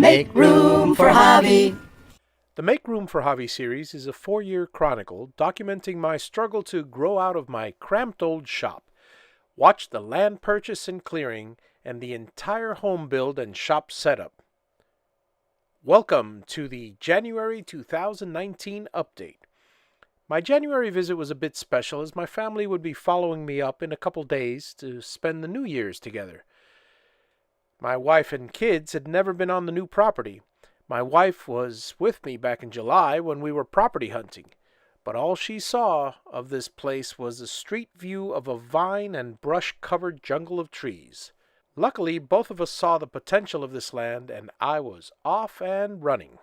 Make room for Javi. The Make Room for Javi series is a 4-year chronicle documenting my struggle to grow out of my cramped old shop. Watch the land purchase and clearing and the entire home build and shop setup. Welcome to the January 2019 update. My January visit was a bit special as my family would be following me up in a couple days to spend the New Year's together. My wife and kids had never been on the new property. My wife was with me back in July when we were property hunting, but all she saw of this place was a street view of a vine and brush-covered jungle of trees. Luckily, both of us saw the potential of this land, and I was off and running.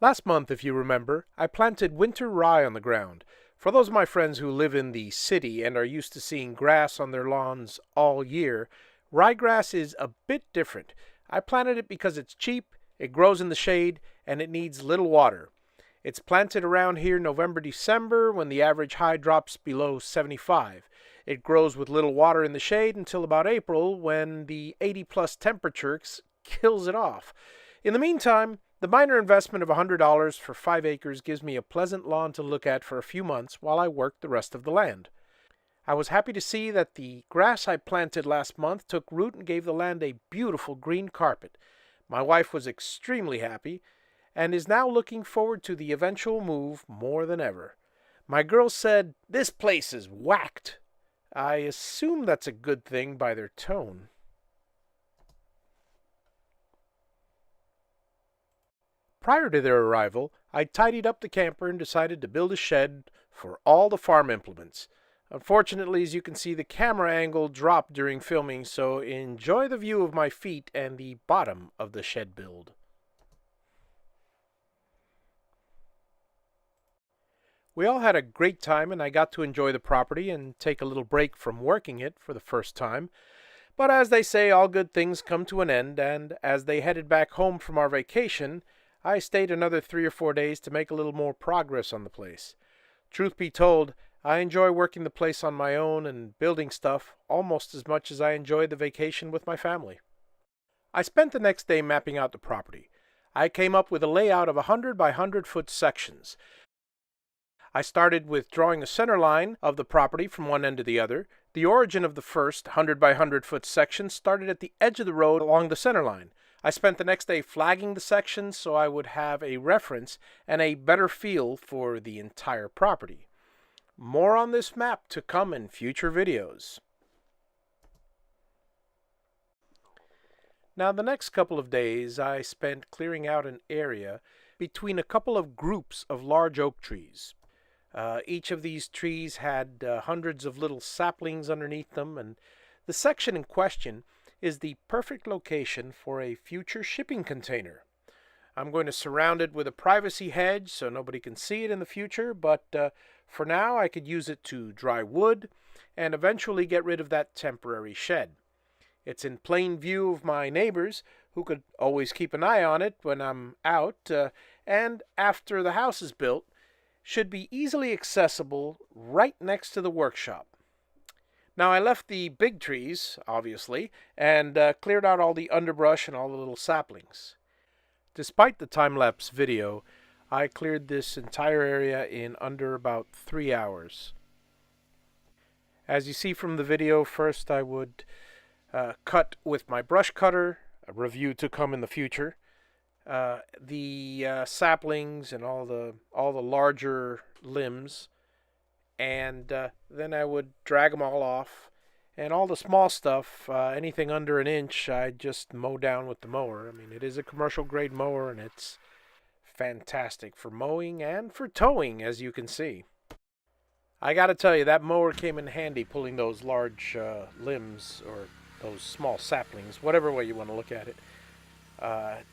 Last month, if you remember, I planted winter rye on the ground. For those of my friends who live in the city and are used to seeing grass on their lawns all year, ryegrass is a bit different. I planted it because it's cheap, it grows in the shade, and it needs little water. It's planted around here November-December when the average high drops below 75. It grows with little water in the shade until about April when the 80-plus temperature kills it off. In the meantime, the minor investment of $100 for 5 acres gives me a pleasant lawn to look at for a few months while I work the rest of the land. I was happy to see that the grass I planted last month took root and gave the land a beautiful green carpet. My wife was extremely happy and is now looking forward to the eventual move more than ever. My girls said, "This place is whacked." I assume that's a good thing by their tone. Prior to their arrival, I tidied up the camper and decided to build a shed for all the farm implements. Unfortunately, as you can see, the camera angle dropped during filming, so enjoy the view of my feet and the bottom of the shed build. We all had a great time and I got to enjoy the property and take a little break from working it for the first time. But as they say, all good things come to an end, and as they headed back home from our vacation, I stayed another 3 or 4 days to make a little more progress on the place. Truth be told, I enjoy working the place on my own and building stuff almost as much as I enjoyed the vacation with my family. I spent the next day mapping out the property. I came up with a layout of 100 by 100 foot sections. I started with drawing a center line of the property from one end to the other. The origin of the first 100 by 100 foot section started at the edge of the road along the center line. I spent the next day flagging the sections so I would have a reference and a better feel for the entire property. More on this map to come in future videos. Now, the next couple of days I spent clearing out an area between a couple of groups of large oak trees. Each of these trees had hundreds of little saplings underneath them, and the section in question is the perfect location for a future shipping container. I'm going to surround it with a privacy hedge so nobody can see it in the future, but for now I could use it to dry wood and eventually get rid of that temporary shed. It's in plain view of my neighbors, who could always keep an eye on it when I'm out, and after the house is built, should be easily accessible right next to the workshop. Now, I left the big trees, obviously, and cleared out all the underbrush and all the little saplings. Despite the time-lapse video, I cleared this entire area in under about 3 hours. As you see from the video, first I would cut with my brush cutter, a review to come in the future, the saplings and all the larger limbs, and then I would drag them all off, and all the small stuff, anything under an inch, I just mow down with the mower. I mean, it is a commercial grade mower and it's fantastic for mowing and for towing, as you can see. I gotta tell you, that mower came in handy pulling those large limbs, or those small saplings, whatever way you want to look at it,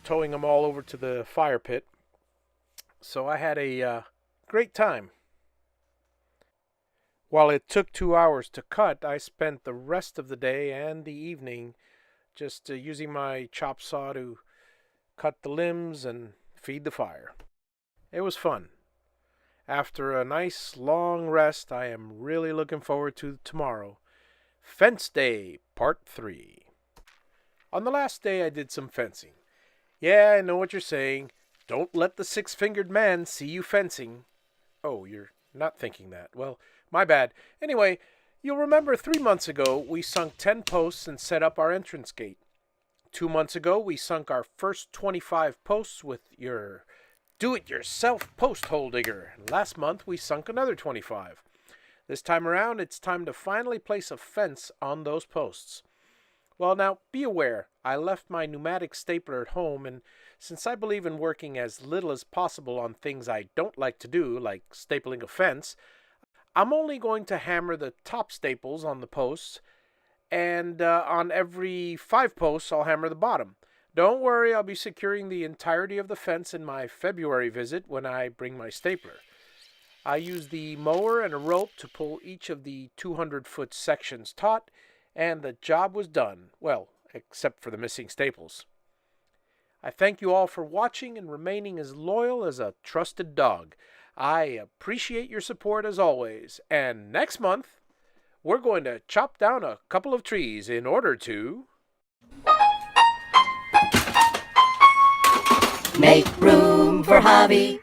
towing them all over to the fire pit. So I had a great time. While it took 2 hours to cut, I spent the rest of the day and the evening just using my chop saw to cut the limbs and feed the fire. It was fun. After a nice long rest, I am really looking forward to tomorrow. Fence Day, Part 3. On the last day, I did some fencing. Yeah, I know what you're saying. Don't let the six-fingered man see you fencing. Oh, you're not thinking that. Well, my bad. Anyway, you'll remember 3 months ago we sunk 10 posts and set up our entrance gate. 2 months ago we sunk our first 25 posts with your do-it-yourself post hole digger. Last month we sunk another 25. This time around it's time to finally place a fence on those posts. Well, now, be aware, I left my pneumatic stapler at home, and since I believe in working as little as possible on things I don't like to do, like stapling a fence, I'm only going to hammer the top staples on the posts, and on every 5 posts, I'll hammer the bottom. Don't worry, I'll be securing the entirety of the fence in my February visit when I bring my stapler. I used the mower and a rope to pull each of the 200-foot sections taut, and the job was done. Well, except for the missing staples. I thank you all for watching and remaining as loyal as a trusted dog. I appreciate your support as always. And next month, we're going to chop down a couple of trees in order to Make room for Javi.